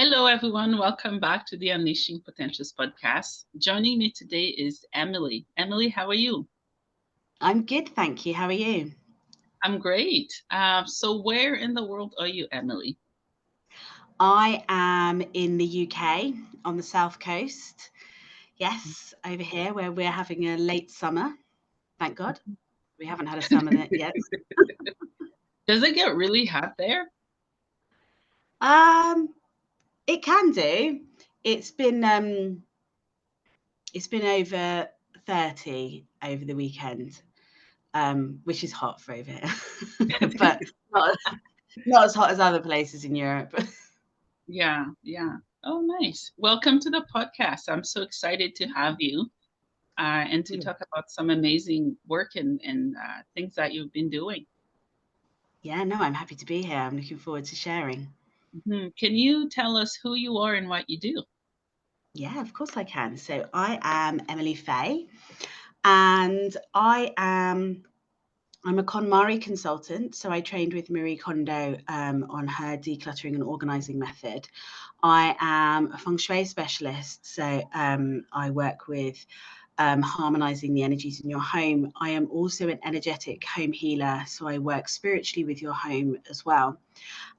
Hello, everyone. Welcome back to the Unleashing Potentials podcast. Joining me today is Emily. Emily, how are you? I'm good, thank you. How are you? I'm great. So where in the world are you, Emily? I am in the UK on the south coast. Yes, over here where we're having a late summer. Thank God. We haven't had a summer yet. Does it get really hot there? Um, it can do. It's been um it's been over 30 over the weekend, which is hot for over here. But not, not as hot as other places in Europe. Yeah. Oh, nice. Welcome to the podcast. I'm so excited to have you and to talk about some amazing work and things that you've been doing. Yeah, no, I'm happy to be here. I'm looking forward to sharing. Can you tell us who you are and what you do? Yeah, of course I can. So I am Emily Fae, and I'm a KonMari consultant. So I trained with Marie Kondo on her decluttering and organizing method. I am a Feng Shui Specialist. So I work with harmonizing the energies in your home. I am also an energetic home healer. So I work spiritually with your home as well.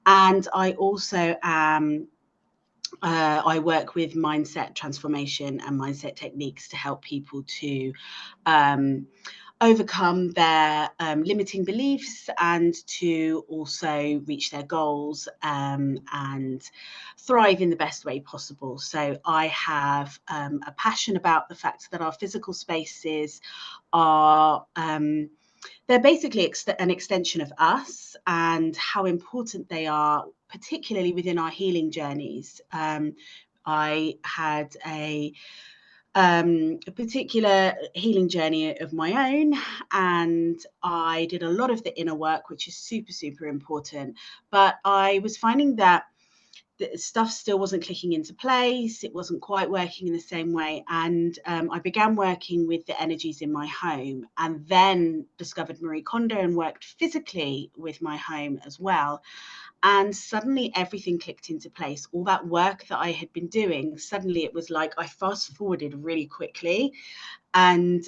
And I also am I work with mindset transformation and mindset techniques to help people to um, overcome their limiting beliefs and to also reach their goals and thrive in the best way possible. So I have a passion about the fact that our physical spaces are they're basically an extension of us and how important they are, particularly within our healing journeys. I had a particular healing journey of my own, and I did a lot of the inner work, which is super, super important. But I was finding that the stuff still wasn't clicking into place. It wasn't quite working in the same way. And I began working with the energies in my home and then discovered Marie Kondo and worked physically with my home as well. And suddenly everything clicked into place. All that work that I had been doing, suddenly it was like I fast forwarded really quickly. And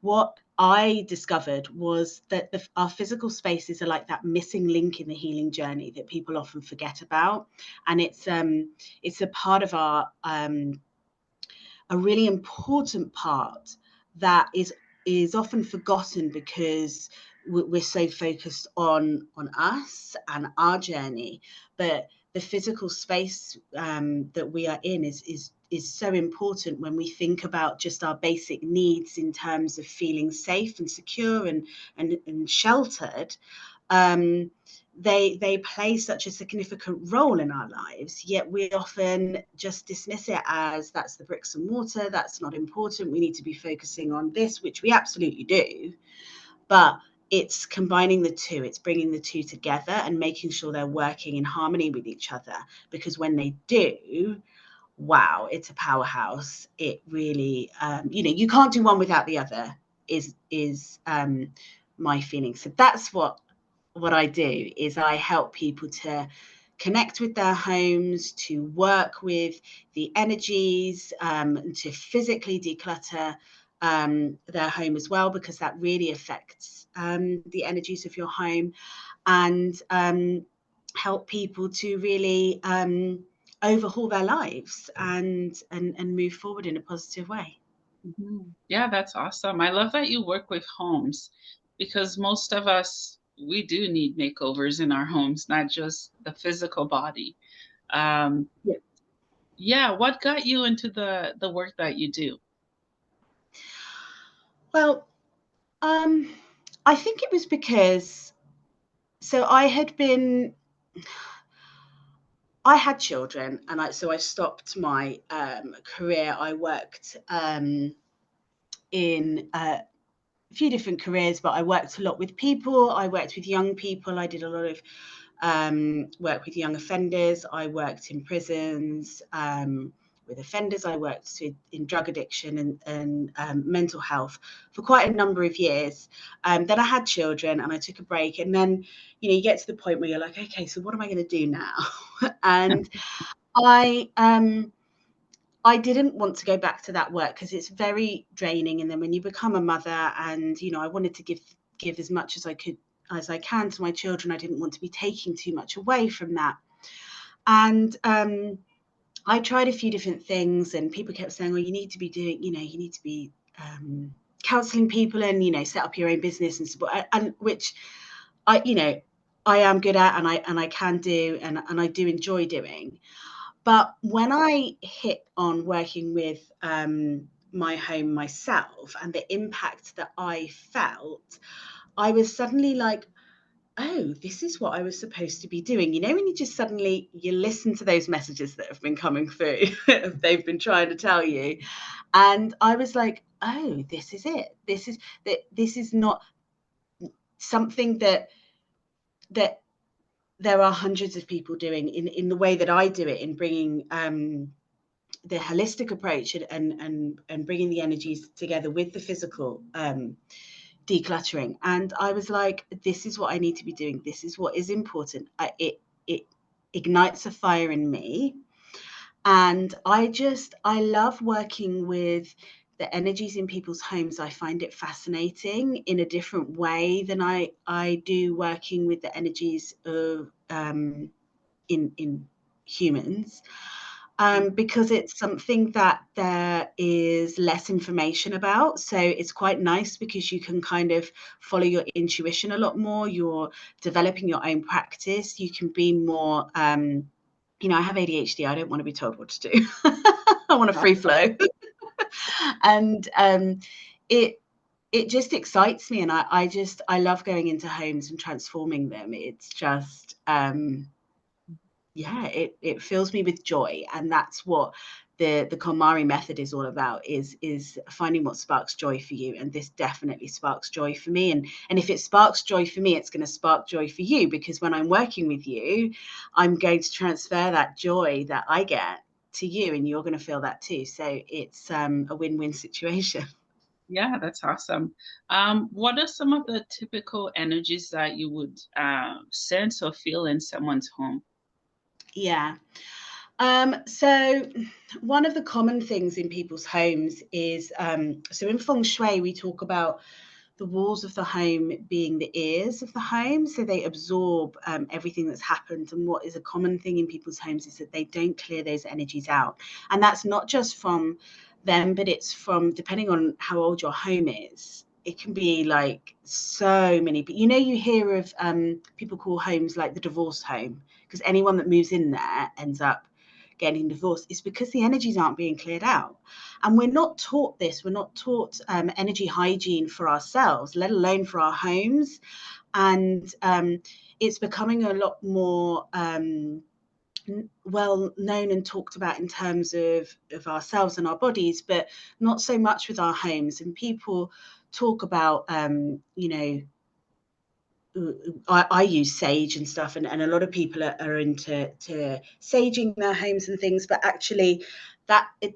what I discovered was that our physical spaces are like that missing link in the healing journey that people often forget about, and it's a part of our a really important part that is often forgotten because we're so focused on us and our journey, but the physical space that we are in is so important when we think about just our basic needs in terms of feeling safe and secure and sheltered. They play such a significant role in our lives, yet we often just dismiss it as that's the bricks and mortar, that's not important, we need to be focusing on this, which we absolutely do. But it's combining the two, it's bringing the two together and making sure they're working in harmony with each other, because when they do, wow, it's a powerhouse. It really you can't do one without the other, is my feeling. So that's what I do, is I help people to connect with their homes, to work with the energies, to physically declutter their home as well, because that really affects the energies of your home, and help people to really overhaul their lives and move forward in a positive way. Yeah, that's awesome. I love that you work with homes because most of us, we do need makeovers in our homes, not just the physical body. Um, Yeah. yeah, what got you into the work that you do? Well, um, I think it was because so I had children, and I stopped my career. I worked in a few different careers, but I worked a lot with people. I worked with young people. I did a lot of work with young offenders. I worked in prisons with offenders. I worked in drug addiction and mental health for quite a number of years. Then I had children and I took a break. And then, you get to the point where you're like, okay, so what am I going to do now? And I didn't want to go back to that work because it's very draining. And then when you become a mother, and I wanted to give as much as I can to my children, I didn't want to be taking too much away from that. And I tried a few different things, and people kept saying, well, you need to be doing, you need to be counseling people and, set up your own business and support, and which I am good at, and I can do, and I do enjoy doing. But when I hit on working with my home myself and the impact that I felt, I was suddenly like, oh, this is what I was supposed to be doing. When you just suddenly, you listen to those messages that have been coming through, they've been trying to tell you. And I was like, oh, this is it. This is not something that there are hundreds of people doing in the way that I do it, in bringing the holistic approach and bringing the energies together with the physical decluttering. And I was like, this is what I need to be doing. This is what is important. It ignites a fire in me. And I love working with the energies in people's homes. I find it fascinating in a different way than I do working with the energies of in humans. Because it's something that there is less information about. So it's quite nice because you can kind of follow your intuition a lot more. You're developing your own practice. You can be more, I have ADHD. I don't want to be told what to do. I want a free flow. And it just excites me. And I love going into homes and transforming them. It's just, it fills me with joy. And that's what the KonMari method is all about, is finding what sparks joy for you. And this definitely sparks joy for me. And if it sparks joy for me, it's going to spark joy for you, because when I'm working with you, I'm going to transfer that joy that I get to you, and you're going to feel that too. So it's a win-win situation. Yeah, that's awesome. What are some of the typical energies that you would sense or feel in someone's home? Yeah. So one of the common things in people's homes is, so in Feng Shui, we talk about the walls of the home being the ears of the home. So they absorb everything that's happened. And what is a common thing in people's homes is that they don't clear those energies out. And that's not just from them, but it's from, depending on how old your home is. It can be like so many, but you hear of people call homes like the divorce home, because anyone that moves in there ends up getting divorced. It's because the energies aren't being cleared out. And we're not taught this. We're not taught energy hygiene for ourselves, let alone for our homes. And it's becoming a lot more well known and talked about in terms of ourselves and our bodies, but not so much with our homes. And people talk about, I use sage and stuff, and a lot of people are into saging their homes and things, but actually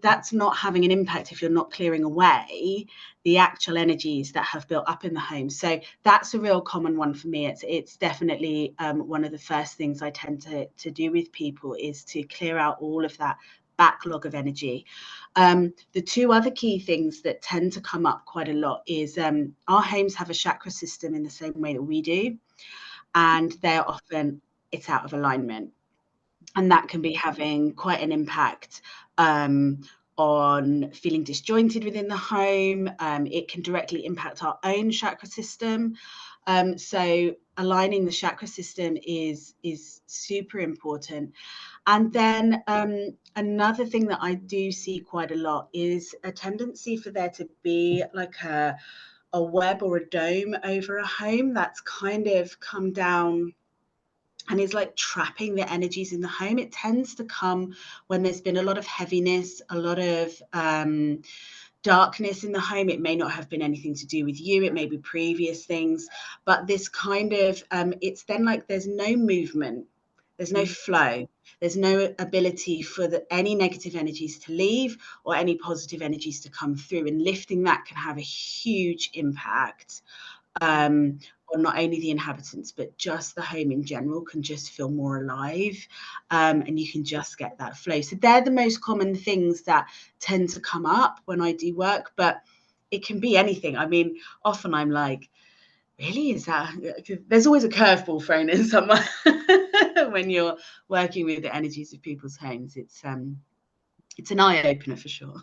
that's not having an impact if you're not clearing away the actual energies that have built up in the home. So that's a real common one for me. It's definitely one of the first things I tend to do with people, is to clear out all of that backlog of energy. The two other key things that tend to come up quite a lot is our homes have a chakra system in the same way that we do, and they're often, it's out of alignment, and that can be having quite an impact on feeling disjointed within the home. It can directly impact our own chakra system. So aligning the chakra system is super important. And then another thing that I do see quite a lot is a tendency for there to be like a web or a dome over a home that's kind of come down and is like trapping the energies in the home. It tends to come when there's been a lot of heaviness, a lot of darkness in the home. It may not have been anything to do with you, it may be previous things, but this kind of it's then like there's no movement, there's no flow, there's no ability for any negative energies to leave or any positive energies to come through, and lifting that can have a huge impact or not only the inhabitants, but just the home in general can just feel more alive, and you can just get that flow. So they're the most common things that tend to come up when I do work, but it can be anything. I mean, often I'm like, really, is that? There's always a curveball thrown in somewhere when you're working with the energies of people's homes. It's an eye opener for sure.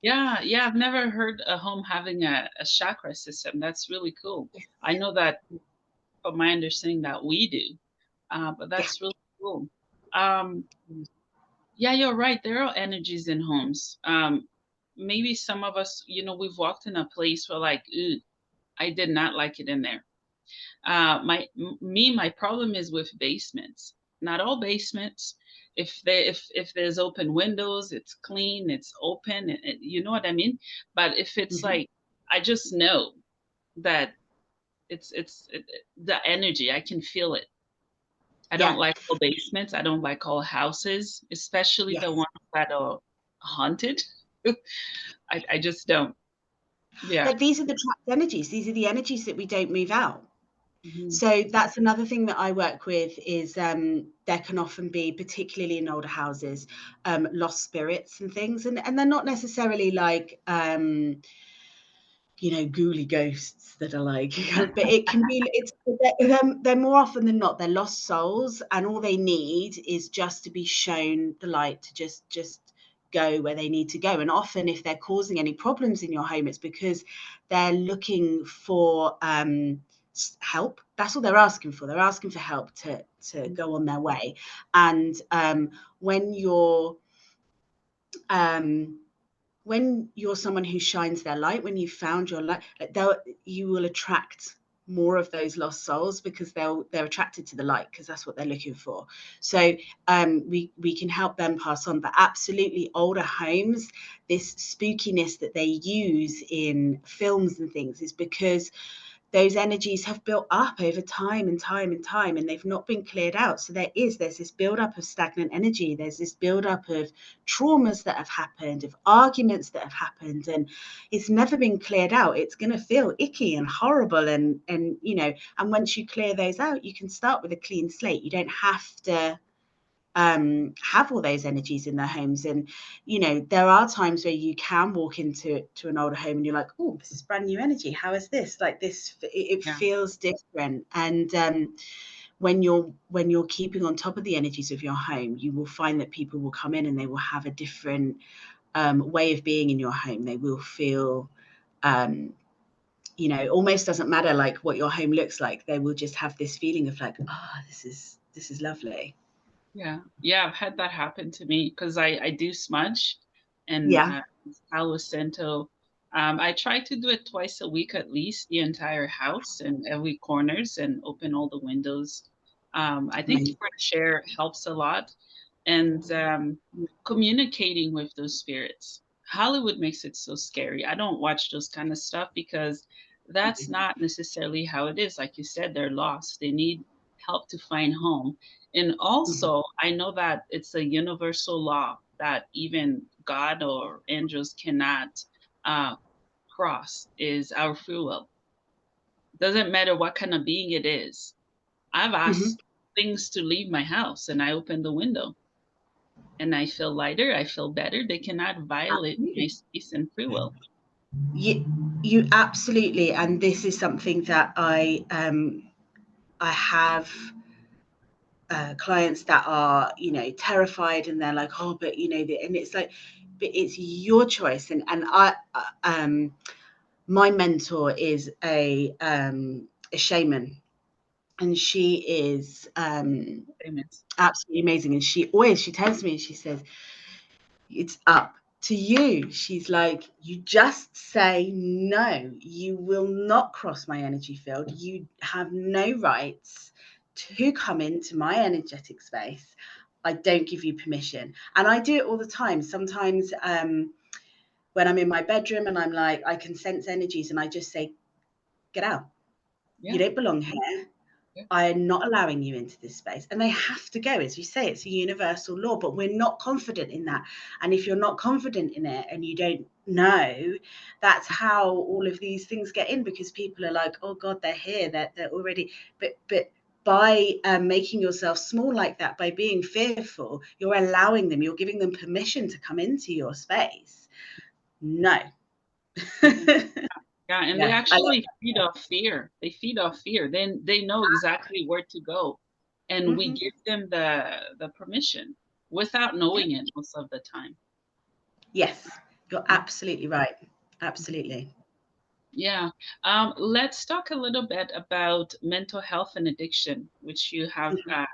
Yeah, I've never heard a home having a chakra system. That's really cool. I know that from my understanding that we do, but Yeah. that's really cool. Um, yeah, you're right. There are energies in homes. Maybe some of us, we've walked in a place where like, "Ooh, I did not like it in there." My problem is with basements. Not all basements. If there's open windows, it's clean, it's open, you know what I mean. But if it's Mm-hmm. like, I just know that the energy, I can feel it. I don't Yeah. like all basements. I don't like all houses, especially the Yes. ones that are haunted. I just don't. Yeah. But these are the trapped energies. These are the energies that we don't move out. Mhm. So that's another thing that I work with is there can often be, particularly in older houses, lost spirits and things, and they're not necessarily like ghouly ghosts that are like, but it can be. They're more often than not they're lost souls, and all they need is just to be shown the light to just go where they need to go. And often, if they're causing any problems in your home, it's because they're looking for help. That's all they're asking for. They're asking for help to go on their way. And when you're um, when you're someone who shines their light, when you've found your light, you will attract more of those lost souls because they're attracted to the light because that's what they're looking for. So we can help them pass on. But absolutely, older homes, this spookiness that they use in films and things is because those energies have built up over time and time and time, and they've not been cleared out. So there's this build-up of stagnant energy. There's this build-up of traumas that have happened, of arguments that have happened, and it's never been cleared out. It's going to feel icky and horrible, and and once you clear those out, you can start with a clean slate. You don't have to have all those energies in their homes. And there are times where you can walk into an older home and you're like, oh, this is brand new energy, how is this, like this, it Yeah. feels different. And when you're keeping on top of the energies of your home, you will find that people will come in and they will have a different way of being in your home. They will feel almost doesn't matter like what your home looks like, they will just have this feeling of like, this is lovely. Yeah, I've had that happen to me because I do smudge and Yeah. Palo Santo. I try to do it twice a week at least, the entire house and every corners and open all the windows. I think Amazing. fresh air helps a lot, and communicating with those spirits. Hollywood makes it so scary. I don't watch those kind of stuff because that's not necessarily how it is. Like you said, they're lost. They need help to find home. And Mhm. also, I know that it's a universal law that even God or angels cannot uh, cross is our free will. Doesn't matter what kind of being it is. I've Mhm. asked things to leave my house and I open the window and I feel lighter, I feel better. They cannot violate my Absolutely. space and free will. You absolutely, and this is something that I have clients that are terrified, and they're like, oh, but and it's like, but it's your choice. And I my mentor is a shaman, and she is Famous. absolutely amazing. And she tells me, she says, it's up to you. She's like, you just say no. You will not cross my energy field. You have no rights to come into my energetic space. I don't give you permission. And I do it all the time. Sometimes when I'm in my bedroom and I'm like, I can sense energies and I just say, get out. You Yeah. don't belong here. I am not allowing you into this space. And they have to go. As you say, it's a universal law, but we're not confident in that. And if you're not confident in it and you don't know, that's how all of these things get in, because people are like, oh God, they're here, they're already, but by making yourself small like that, by being fearful, you're allowing them, you're giving them permission to come into your space. No. Yeah. Yeah, and they Yeah, I love actually feed off fear. They feed off fear. Then they know exactly where to go, that. and we Hmm. give them the permission without Yeah. knowing it most of the time. Yes, you're absolutely right. Absolutely. Yeah. Let's talk a little bit about mental health and addiction, which you have Mhm.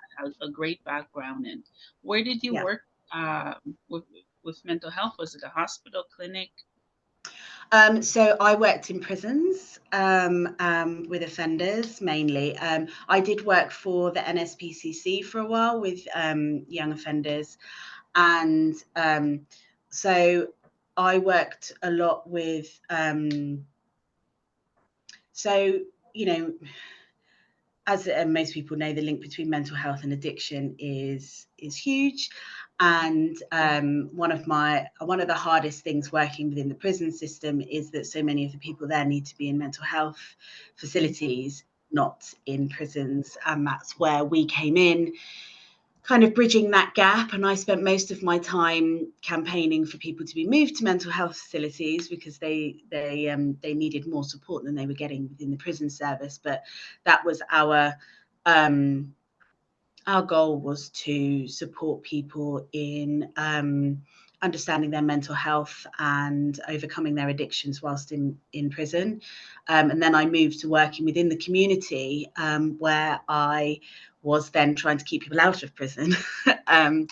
a great background in. Where did you Yeah. work with mental health? Was it a hospital, clinic? So I worked in prisons with offenders mainly. I did work for the NSPCC for a while with young offenders, and so I worked a lot with. So you know, as most people know, the link between mental health and addiction is huge. And one of the hardest things working within the prison system is that so many of the people there need to be in mental health facilities, not in prisons. And that's where we came in, kind of bridging that gap. And I spent most of my time campaigning for people to be moved to mental health facilities, because they needed more support than they were getting within the prison service. But that was our goal, was to support people in understanding their mental health and overcoming their addictions whilst in prison. And then I moved to working within the community, where I was then trying to keep people out of prison. In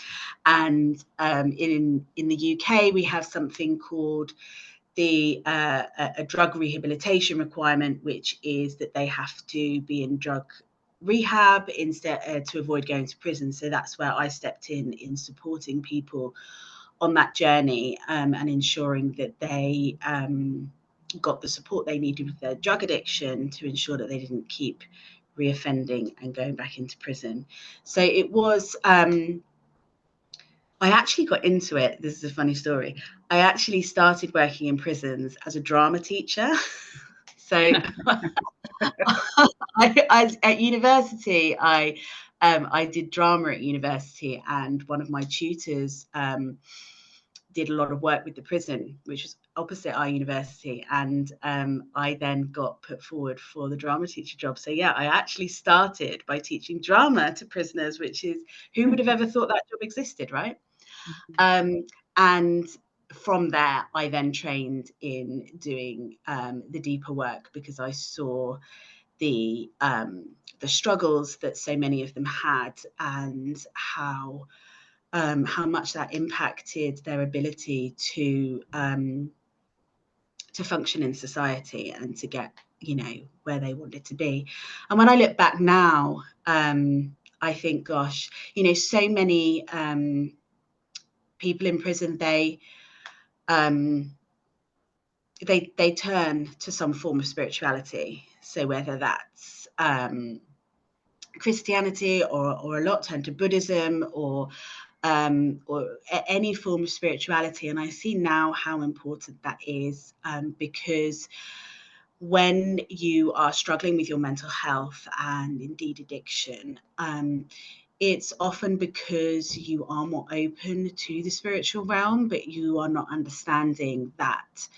the UK, we have something called the a drug rehabilitation requirement, which is that they have to be in drug rehab instead to avoid going to prison. So that's where I stepped in supporting people on that journey, and ensuring that they got the support they needed with their drug addiction to ensure that they didn't keep reoffending and going back into prison. So it was. I actually got into it. This is a funny story. I actually started working in prisons as a drama teacher. So at university, I did drama at university, and one of my tutors did a lot of work with the prison, which was opposite our university, and I then got put forward for the drama teacher job. So yeah, I actually started by teaching drama to prisoners, which is, who would have ever thought that job existed, right? Um, and from there, I then trained in doing the deeper work, because I saw the struggles that so many of them had, and how much that impacted their ability to function in society and to get, where they wanted to be. And when I look back now, I think, gosh, so many people in prison, um, they turn to some form of spirituality. So whether that's Christianity, or a lot turn to Buddhism, or any form of spirituality. And I see now how important that is, because when you are struggling with your mental health and indeed addiction, it's often because you are more open to the spiritual realm, but you are not understanding that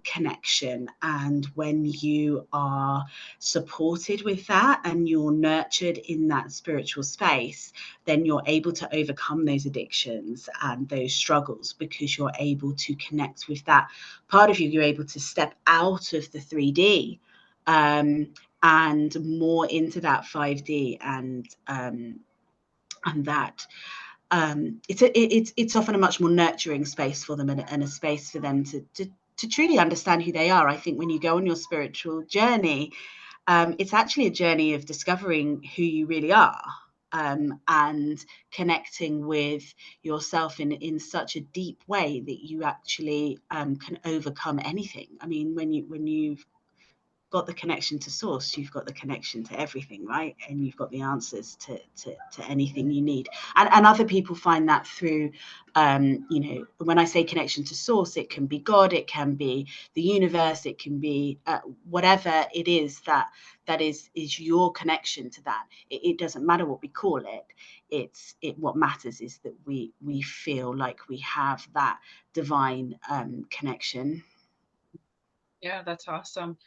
connection. And when you are supported with that and you're nurtured in that spiritual space, then you're able to overcome those addictions and those struggles, because you're able to connect with that part of you. You're able to step out of the 3D, and more into that 5D, and that it's often a much more nurturing space for them, and a space for them to truly understand who they are. I think when you go on your spiritual journey, it's actually a journey of discovering who you really are, and connecting with yourself in such a deep way that you actually can overcome anything. I mean, when you've got the connection to source, you've got the connection to everything, right? And you've got the answers to anything you need. And other people find that through, when I say connection to source, it can be God, it can be the universe, it can be whatever it is that is your connection to that. It doesn't matter what we call it. What matters is that we feel like we have that divine connection. Yeah, that's awesome.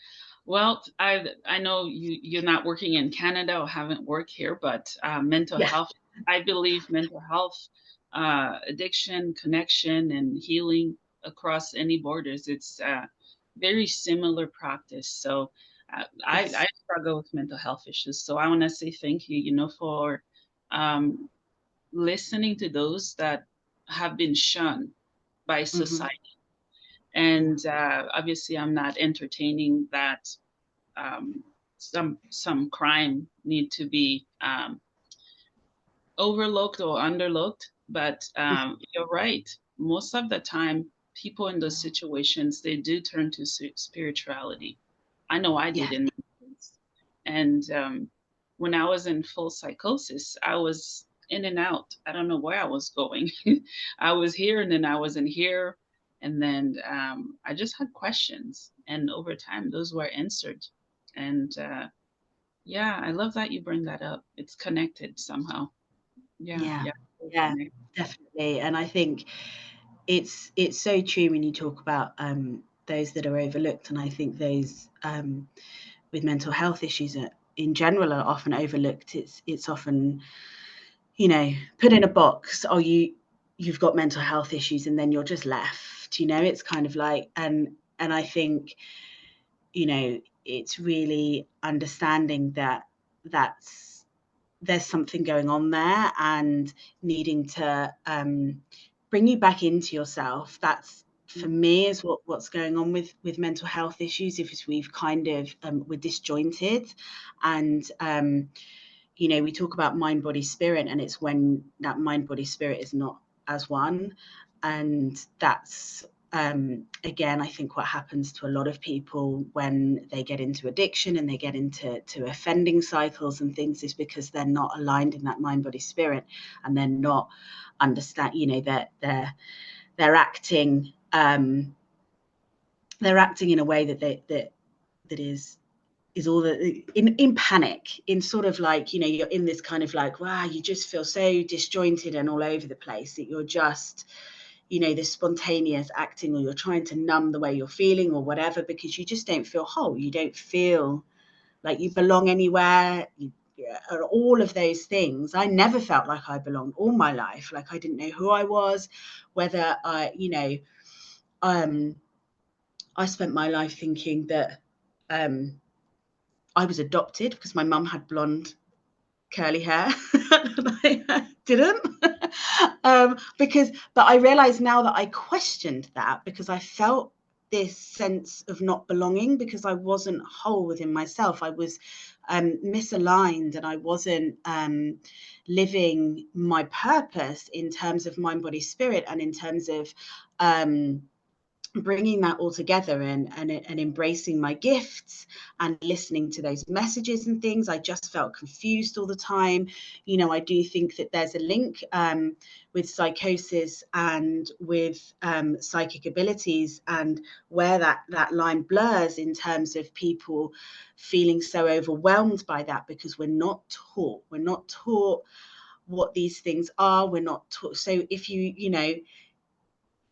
Well, I know you're not working in Canada or haven't worked here, but mental Yeah. health, I believe mental health, addiction, connection, and healing across any borders, it's very similar practice. So I Yes. struggle with mental health issues. So I want to say thank you, for um, listening to those that have been shunned by Mm-hmm. society. And obviously, I'm not entertaining that some crime need to be overlooked or underlooked. But you're right. Most of the time, people in those situations they do turn to spirituality. I know I Yeah. did in my case. And when I was in full psychosis, I was in and out. I don't know where I was going. I was here and then I wasn't here. And then I just had questions. And over time, those were answered. And yeah, I love that you bring that up. It's connected somehow. Yeah, Yeah. yeah. Yeah, definitely. And I think it's so true when you talk about those that are overlooked. And I think those with mental health issues in general are often overlooked. It's often, put in a box. Oh, you've got mental health issues, and then you're just left. It's kind of like, and I think, it's really understanding that there's something going on there and needing to bring you back into yourself. That's for me is what's going on with mental health issues. If we've kind of we're disjointed, and we talk about mind, body, spirit, and it's when that mind, body, spirit is not as one, and that's again, I think what happens to a lot of people when they get into addiction and they get into offending cycles and things is because they're not aligned in that mind, body, spirit, and they're not understand. That they're acting in a way that is all the in panic, in sort of like, you're in this kind of like, wow, you just feel so disjointed and all over the place that you're just, this spontaneous acting, or you're trying to numb the way you're feeling or whatever, because you just don't feel whole. You don't feel like you belong anywhere. All of those things. I never felt like I belonged all my life. Like I didn't know who I was, whether I spent my life thinking that I was adopted because my mum had blonde curly hair and I didn't. But I realize now that I questioned that because I felt this sense of not belonging, because I wasn't whole within myself. I was misaligned, and I wasn't living my purpose in terms of mind, body, spirit, and in terms of bringing that all together and embracing my gifts and listening to those messages and things. I just felt confused all the time. I do think that there's a link with psychosis and with psychic abilities, and where that line blurs in terms of people feeling so overwhelmed by that, because we're not taught what these things are. We're not taught. So if you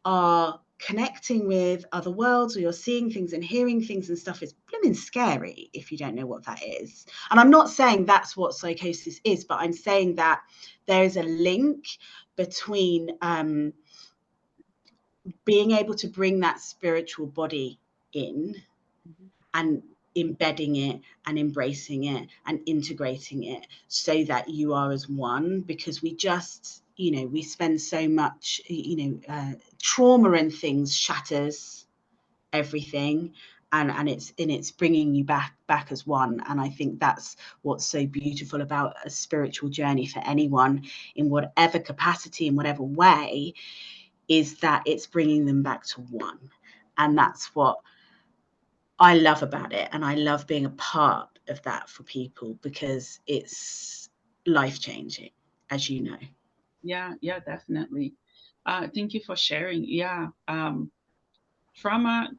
are connecting with other worlds, or you're seeing things and hearing things and stuff, is blooming scary if you don't know what that is. And I'm not saying that's what psychosis is, but I'm saying that there is a link between being able to bring that spiritual body in and embedding it and embracing it and integrating it so that you are as one. Because we just, we spend so much, trauma and things shatters everything, and it's bringing you back as one. And I think that's what's so beautiful about a spiritual journey for anyone, in whatever capacity, in whatever way, is that it's bringing them back to one. And that's what I love about it, and I love being a part of that for people, because it's life-changing, as you know. Yeah, yeah, definitely. Thank you for sharing. Yeah. Trauma,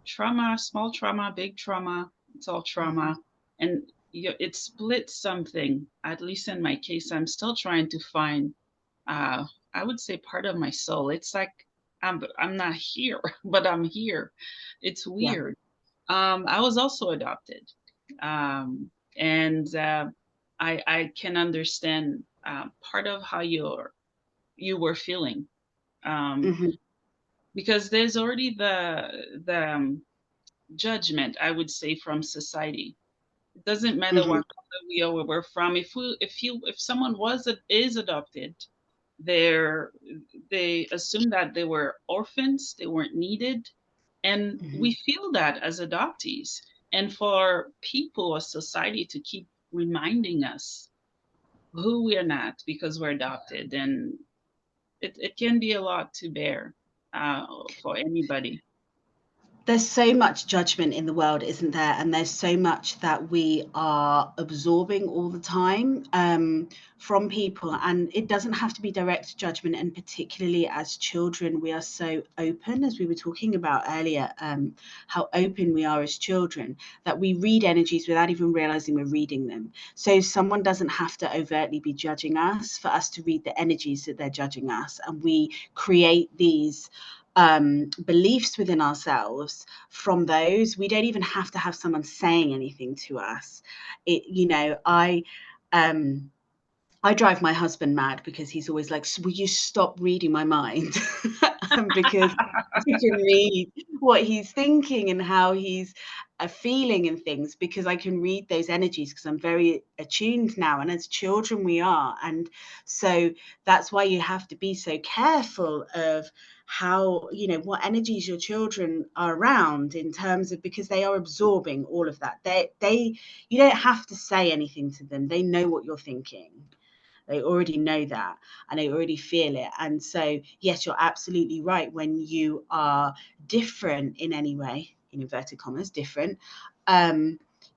small trauma, big trauma, it's all Mhm. trauma. And it splits something. At least in my case, I'm still trying to find, uh, I would say, part of my soul. It's like I'm not here, but I'm here. It's Yeah. weird. I was also adopted, and I can understand part of how you were feeling, um, Mhm. because there's already the judgment, I would say, from society. It doesn't matter Mhm. what color we are, where we're from. If someone is adopted, they're they assume that they were orphans, they weren't needed, and we Mhm. feel that as adoptees. And for people or society to keep reminding us who we are not because we're adopted, and it can be a lot to bear for anybody. There's so much judgment in the world, isn't there? And there's so much that we are absorbing all the time, from people. And it doesn't have to be direct judgment. And particularly as children, we are so open, as we were talking about earlier, how open we are as children, that we read energies without even realizing we're reading them. So someone doesn't have to overtly be judging us for us to read the energies that they're judging us. And we create these beliefs within ourselves from those. We don't even have to have someone saying anything to us. Um I drive my husband mad, because he's always like, "Will you stop reading my mind?" Because I can read what he's thinking and how he's feeling and things, because I can read those energies, because I'm very attuned now. And as children, we are. And so that's why you have to be so careful of how, what energies your children are around, in terms of, because they are absorbing all of that. You don't have to say anything to them. They know what you're thinking. They already know that, and they already feel it. And so, yes, you're absolutely right. When you are different in any way, in inverted commas, different,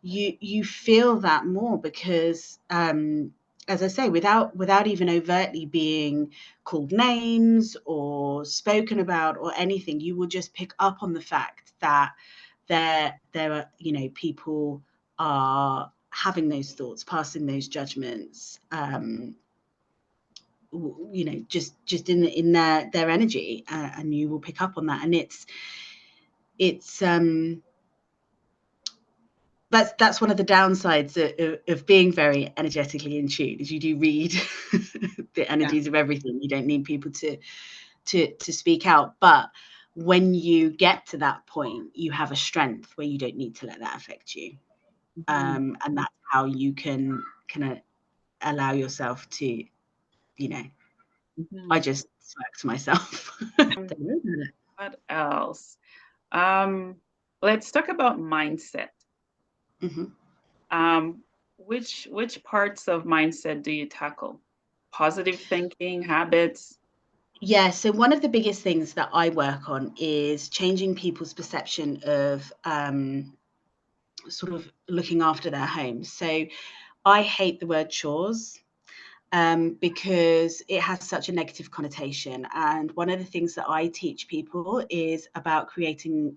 you feel that more, because, as I say, without even overtly being called names or spoken about or anything, you will just pick up on the fact that there are, people are having those thoughts, passing those judgments, just in their energy, and you will pick up on that. And it's that's one of the downsides of being very energetically in tune, is you do read the Yeah. energies of everything. You don't need people to speak out, but when you get to that point, you have a strength where you don't need to let that affect you. Mhm. And that's how you can kind of allow yourself to, I Mhm. just smirk to myself. What else? Let's talk about mindset. Mhm. Um, which parts of mindset do you tackle? Positive thinking, habits. Yeah, so one of the biggest things that I work on is changing people's perception of, sort of looking after their homes. So I hate the word chores, because it has such a negative connotation. And one of the things that I teach people is about creating,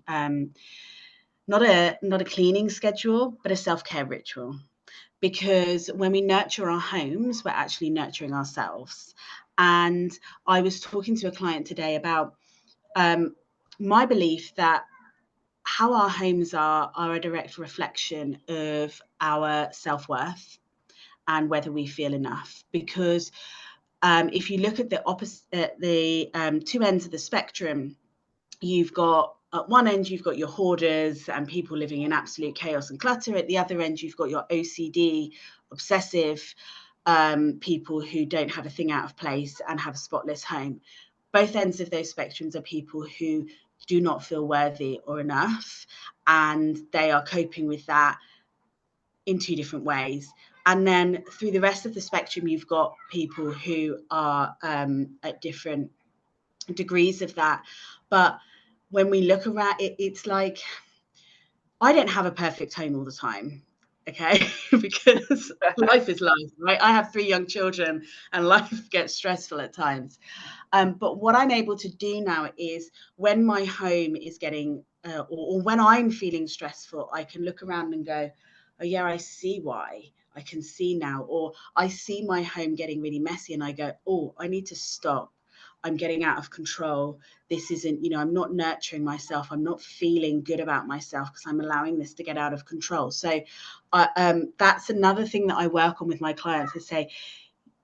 not a cleaning schedule, but a self-care ritual. Because when we nurture our homes, we're actually nurturing ourselves. And I was talking to a client today about, my belief that how our homes are a direct reflection of our self-worth and whether we feel enough. Because, if you look at the opposite, the two ends of the spectrum, you've got, at one end you've got your hoarders and people living in absolute chaos and clutter. At the other end, you've got your OCD, obsessive, people who don't have a thing out of place and have a spotless home. Both ends of those spectrums are people who do not feel worthy or enough, and they are coping with that in two different ways. And then through the rest of the spectrum, you've got people who are, at different degrees of that. But when we look around, it's like I don't have a perfect home all the time, okay? Because life is life, right? I have 3 young children and life gets stressful at times. But what I'm able to do now is when my home is getting, or when I'm feeling stressful, I can look around and go, oh, yeah, I see why. I can see now. Or I see my home getting really messy and I go, oh, I need to stop. I'm getting out of control. This isn't, I'm not nurturing myself. I'm not feeling good about myself because I'm allowing this to get out of control. So that's another thing that I work on with my clients is say,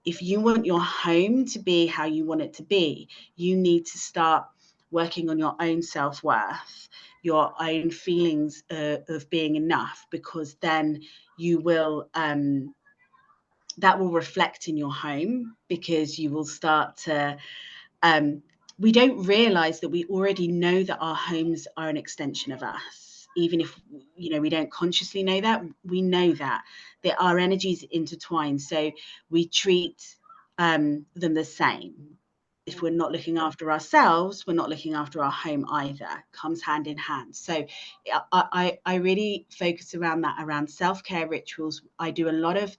if you want your home to be how you want it to be, you need to start working on your own self-worth, your own feelings of being enough, because then you will that will reflect in your home, because you will start to we don't realize that we already know that our homes are an extension of us. Even if we don't consciously know that, we know that our energies intertwine. So we treat them the same. If we're not looking after ourselves, we're not looking after our home either. It comes hand in hand. So I really focus around that, around self-care rituals. I do a lot of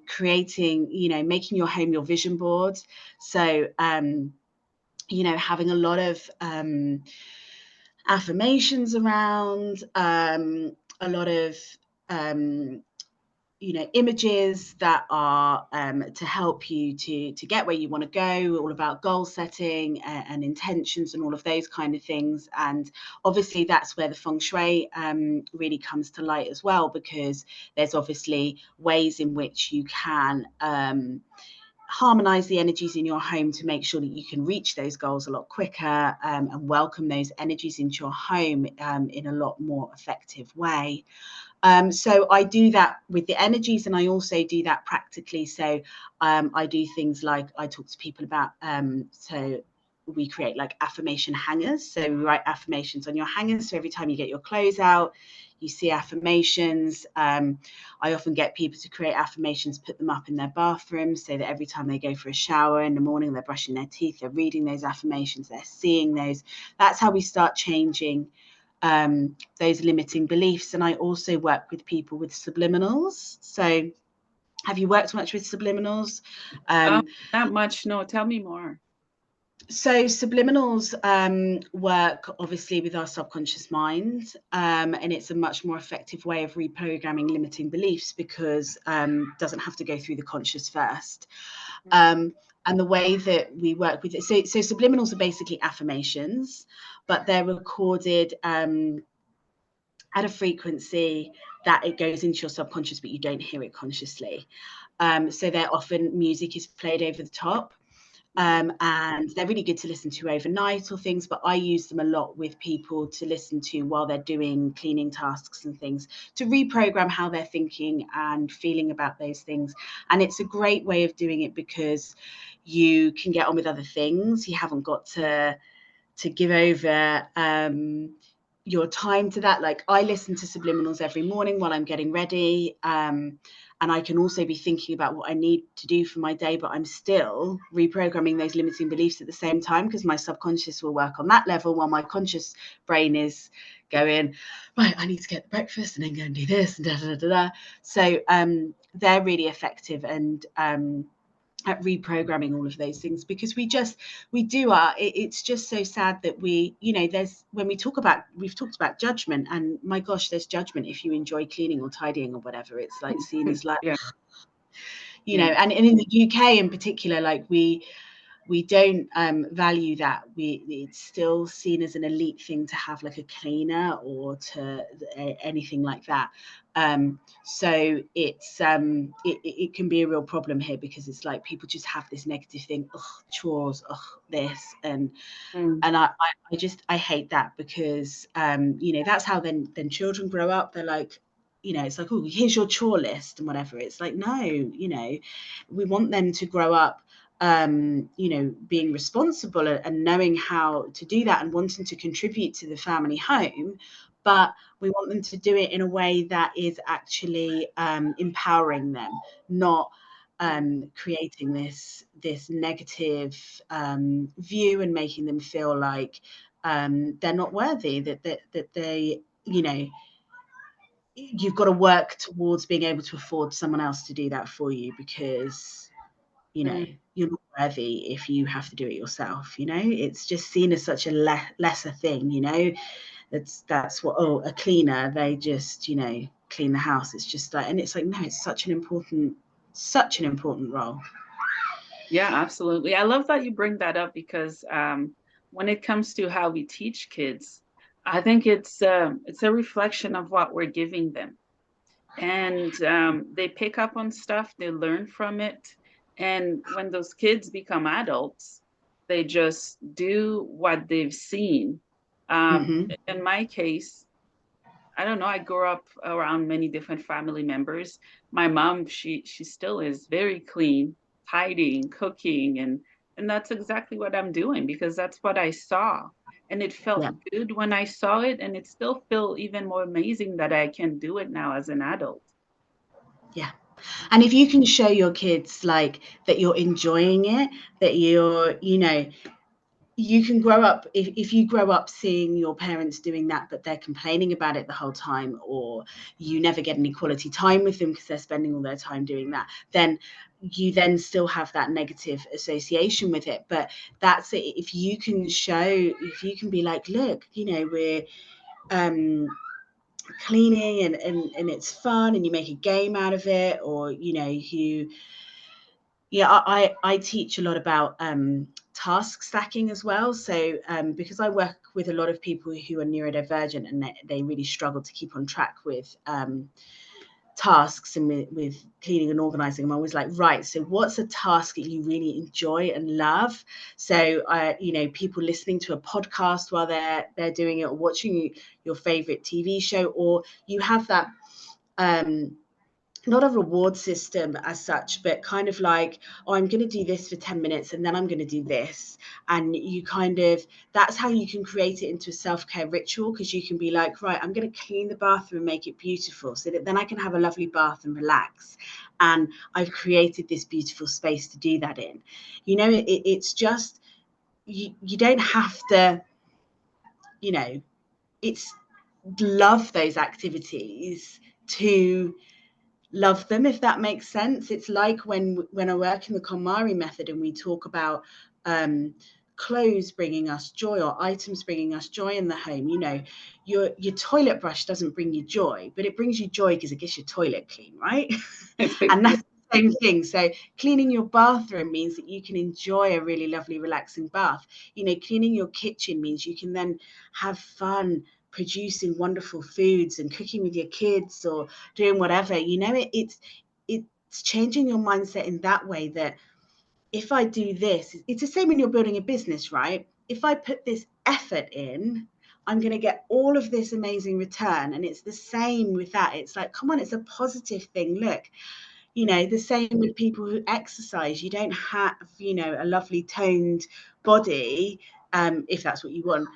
creating, making your home your vision board. So having a lot of affirmations around, a lot of images that are to help you to get where you want to go, all about goal setting and intentions and all of those kind of things. And obviously that's where the Feng Shui really comes to light as well, because there's obviously ways in which you can harmonize the energies in your home to make sure that you can reach those goals a lot quicker, and welcome those energies into your home in a lot more effective way. So I do that with the energies, and I also do that practically. So I do things like I talk to people about, so we create like affirmation hangers. So we write affirmations on your hangers. So every time you get your clothes out, you see affirmations. I often get people to create affirmations, put them up in their bathroom, so that every time they go for a shower in the morning, they're brushing their teeth, they're reading those affirmations, they're seeing those. That's how we start changing those limiting beliefs. And I also work with people with subliminals. So have you worked much with subliminals? Not much. No, tell me more. So subliminals work obviously with our subconscious mind, and it's a much more effective way of reprogramming limiting beliefs, because doesn't have to go through the conscious first. And the way that we work with it, so subliminals are basically affirmations, but they're recorded at a frequency that it goes into your subconscious, but you don't hear it consciously. So they're often, music is played over the top. And they're really good to listen to overnight or things, but I use them a lot with people to listen to while they're doing cleaning tasks and things, to reprogram how they're thinking and feeling about those things. And it's a great way of doing it, because you can get on with other things. You haven't got to give over your time to that. Like, I listen to subliminals every morning while I'm getting ready, and I can also be thinking about what I need to do for my day, but I'm still reprogramming those limiting beliefs at the same time, because my subconscious will work on that level while my conscious brain is going, right, I need to get the breakfast and then go and do this and da da da da. So they're really effective, and at reprogramming all of those things, because it's just so sad that there's, when we've talked about judgment, and my gosh, there's judgment if you enjoy cleaning or tidying or whatever. It's like seen as like, Yeah. And in the UK in particular, like we don't value that. It's still seen as an elite thing to have like a cleaner or to anything like that. So it's it can be a real problem here, because it's like people just have this negative thing, chores, this, and I hate that, because that's how then children grow up. They're like, it's like, oh, here's your chore list and whatever. It's like, no, we want them to grow up being responsible and knowing how to do that and wanting to contribute to the family home, but we want them to do it in a way that is actually empowering them, not creating this negative view and making them feel like they're not worthy, that they you've got to work towards being able to afford someone else to do that for you, because you know you're not worthy if you have to do it yourself. It's just seen as such a lesser thing. That's what, oh, a cleaner, they just clean the house. It's just like, and it's like, no, it's such an important role. Yeah, absolutely. I love that you bring that up because when it comes to how we teach kids, I think it's a reflection of what we're giving them, and they pick up on stuff, they learn from it, and when those kids become adults, they just do what they've seen. Mm-hmm. In my case, I don't know. I grew up around many different family members. My mom, she still is very clean, tidying, cooking, and that's exactly what I'm doing because that's what I saw. And it felt Yeah. good when I saw it, and it still feel even more amazing that I can do it now as an adult. Yeah. And if you can show your kids like that you're enjoying it, that you can grow up, if you grow up seeing your parents doing that but they're complaining about it the whole time, or you never get any quality time with them because they're spending all their time doing that, then you then still have that negative association with it. But that's it. If you can be like, look, we're cleaning, and it's fun, and you make a game out of it, or I teach a lot about task stacking as well. So because I work with a lot of people who are neurodivergent, and they really struggle to keep on track with tasks and with cleaning and organizing, I'm always like, right, so what's a task that you really enjoy and love? So people listening to a podcast while they're doing it, or watching your favorite TV show, or you have that not a reward system as such, but kind of like, oh, I'm going to do this for 10 minutes and then I'm going to do this. And that's how you can create it into a self-care ritual, because you can be like, right, I'm going to clean the bathroom and make it beautiful so that then I can have a lovely bath and relax. And I've created this beautiful space to do that in. It's just, you don't have to, it's love those activities to love them, if that makes sense. It's like when I work in the KonMari method and we talk about clothes bringing us joy, or items bringing us joy in the home. Your toilet brush doesn't bring you joy, but it brings you joy because it gets your toilet clean, right? And that's the same thing. So cleaning your bathroom means that you can enjoy a really lovely, relaxing bath. Cleaning your kitchen means you can then have fun producing wonderful foods and cooking with your kids, or doing whatever. It's changing your mindset in that way, that if I do this, it's the same when you're building a business, right? If I put this effort in, I'm going to get all of this amazing return. And it's the same with that. It's like, come on, it's a positive thing. Look, the same with people who exercise. You don't have, a lovely toned body, if that's what you want,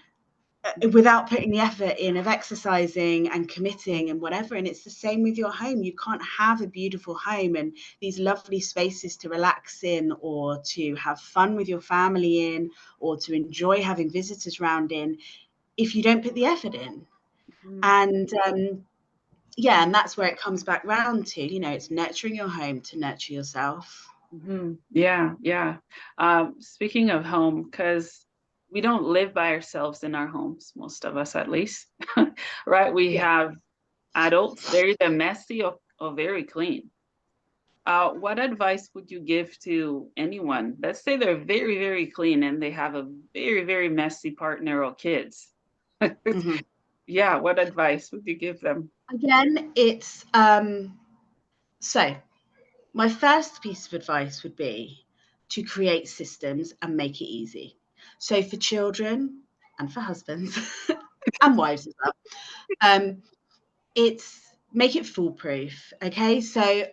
without putting the effort in of exercising and committing and whatever. And it's the same with your home. You can't have a beautiful home and these lovely spaces to relax in, or to have fun with your family in, or to enjoy having visitors round in, if you don't put the effort in. And and that's where it comes back round to, it's nurturing your home to nurture yourself. Yeah, yeah. Speaking of home, because we don't live by ourselves in our homes, most of us at least, right? We Yeah. have adults, they're either messy or very clean. What advice would you give to anyone? Let's say they're very, very clean and they have a very, very messy partner or kids. Mm-hmm. Yeah, what advice would you give them? Again, it's so my first piece of advice would be to create systems and make it easy. So for children and for husbands and wives as well, it's make it foolproof. Okay, so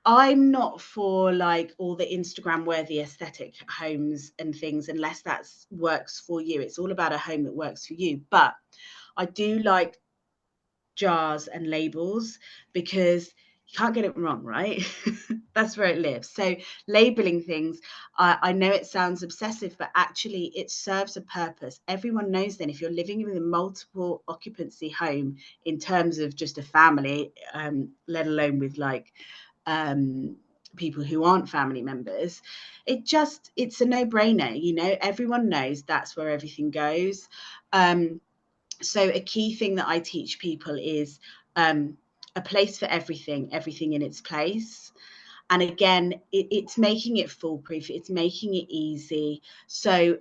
I'm not for like all the Instagram worthy aesthetic homes and things, unless that works for you. It's all about a home that works for you. But I do like jars and labels, because Can't get it wrong, right? That's where it lives. So labeling things, I know it sounds obsessive, but actually it serves a purpose. Everyone knows then if you're living in a multiple occupancy home in terms of just a family, let alone with like people who aren't family members, it's a no-brainer. You know, everyone knows that's where everything goes. So a key thing that I teach people is a place for everything, everything in its place. And again, it's making it foolproof. It's making it easy. So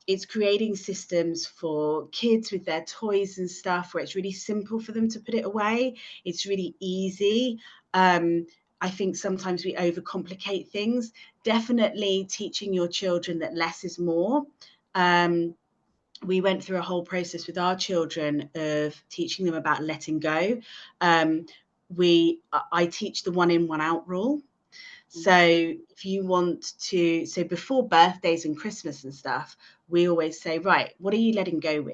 it's creating systems for kids with their toys and stuff where it's really simple for them to put it away. It's really easy. I think sometimes we overcomplicate things. Definitely teaching your children that less is more. We went through a whole process with our children of teaching them about letting go. I teach the 1 in, 1 out rule. So if you want to, so before birthdays and Christmas and stuff, we always say, right, what are you letting go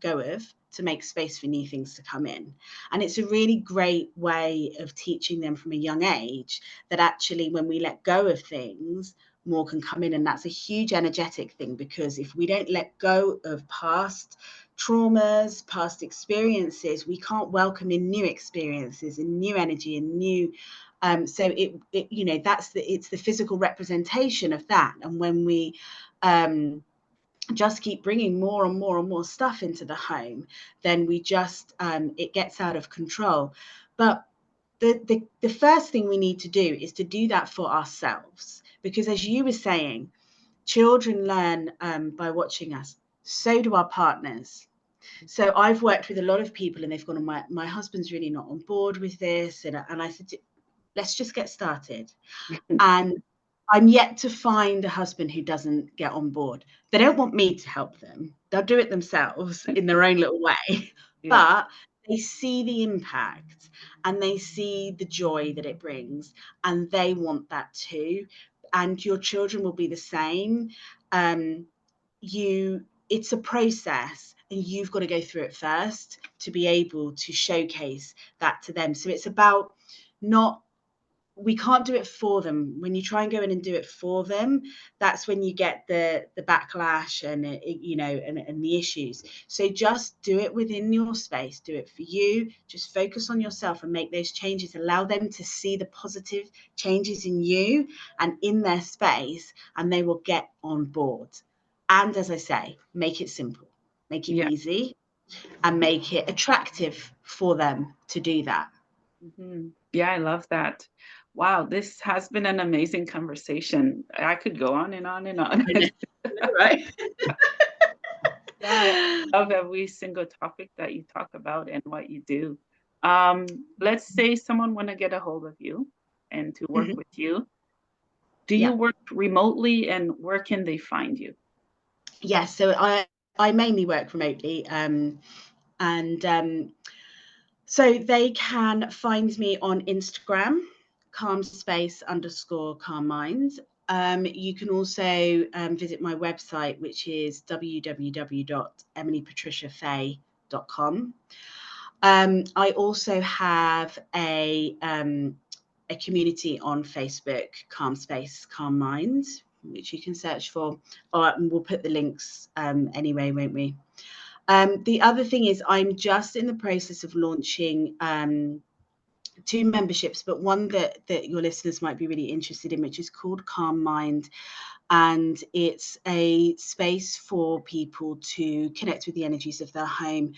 of to make space for new things to come in? And it's a really great way of teaching them from a young age that actually when we let go of things, more can come in. And that's a huge energetic thing, because if we don't let go of past traumas, past experiences, we can't welcome in new experiences and new energy and new so it you know, it's the physical representation of that. And when we just keep bringing more and more and more stuff into the home, then we just it gets out of control. But the first thing we need to do is to do that for ourselves, because as you were saying, children learn by watching us. So do our partners. So I've worked with a lot of people and they've gone, my husband's really not on board with this. And I said, let's just get started. And I'm yet to find a husband who doesn't get on board. They don't want me to help them. They'll do it themselves in their own little way. Yeah. But they see the impact and they see the joy that it brings, and they want that too. And your children will be the same. It's a process and you've got to go through it first to be able to showcase that to them. So it's about not we can't do it for them. When you try and go in and do it for them, that's when you get the backlash and and the issues. So just do it within your space. Do it for you. Just focus on yourself and make those changes. Allow them to see the positive changes in you and in their space, and they will get on board. And as I say, make it simple, make it Yeah. easy, and make it attractive for them to do that. Yeah, I love that. Wow, this has been an amazing conversation. I could go on and on and on. I know, right? Yeah, I love every single topic that you talk about and what you do. Let's say someone want to get a hold of you and to work Mhm. with you. Do you Yeah. work remotely, and where can they find you? Yes. So I mainly work remotely, and so they can find me on Instagram, calm space underscore calm mind. You can also visit my website, which is www.emilypatriciafae.com. I also have a community on Facebook, Calm Space, Calm Mind, which you can search for. Or we'll put the links anyway, won't we? The other thing is I'm just in the process of launching 2 memberships, but one that your listeners might be really interested in, which is called Calm Mind. And it's a space for people to connect with the energies of their home.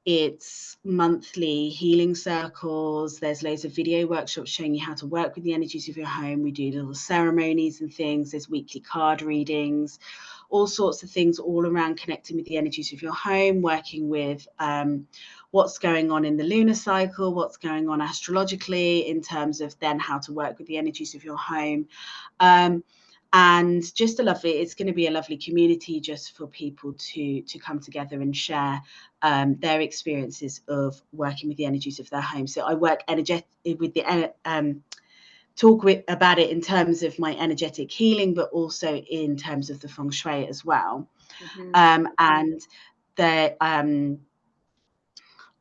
It's monthly healing circles. There's loads of video workshops showing you how to work with the energies of your home. We do little ceremonies and things. There's weekly card readings, all sorts of things all around connecting with the energies of your home, working with what's going on in the lunar cycle, what's going on astrologically in terms of then how to work with the energies of your home. And just it's going to be a lovely community just for people to come together and share their experiences of working with the energies of their home. So I work with the about it in terms of my energetic healing, but also in terms of the Feng Shui as well. Mhm. And the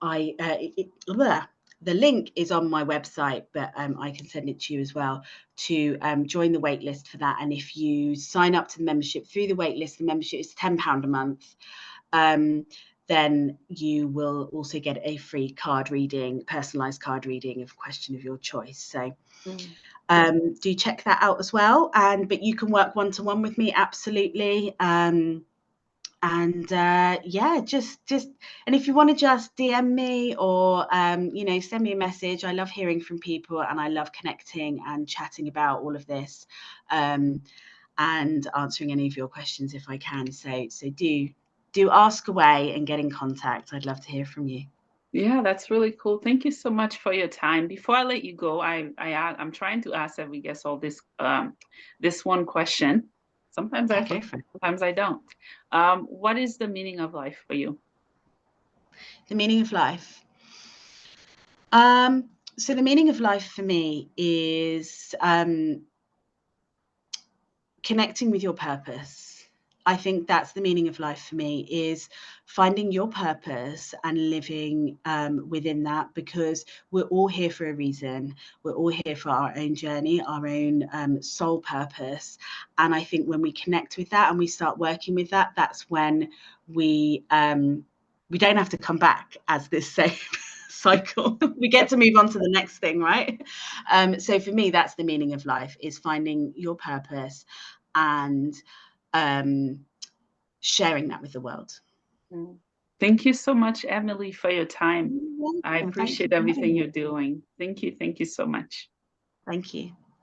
I the link is on my website, but I can send it to you as well, to join the waitlist for that. And if you sign up to the membership through the waitlist, the membership is £10 a month. Then you will also get a free card reading, personalized card reading of a question of your choice. So do check that out as well. But you can work one-to-one with me, absolutely. Yeah, just and if you want to just DM me or send me a message. I love hearing from people, and I love connecting and chatting about all of this, and answering any of your questions if I can. So do ask away and get in contact. I'd love to hear from you. Yeah, that's really cool. Thank you so much for your time. Before I let you go, I'm trying to ask every guest all this one question. Sometimes I forget, sometimes I don't. What is the meaning of life for you? The meaning of life. So the meaning of life for me is connecting with your purpose. I think that's the meaning of life for me, is finding your purpose and living within that, because we're all here for a reason. We're all here for our own journey, our own soul purpose. And I think when we connect with that and we start working with that, that's when we don't have to come back as this same cycle. We get to move on to the next thing, right? So for me, that's the meaning of life, is finding your purpose and sharing that with the world. Thank you so much, Emily, for your time. I appreciate everything you're doing. Thank you. Thank you so much. Thank you.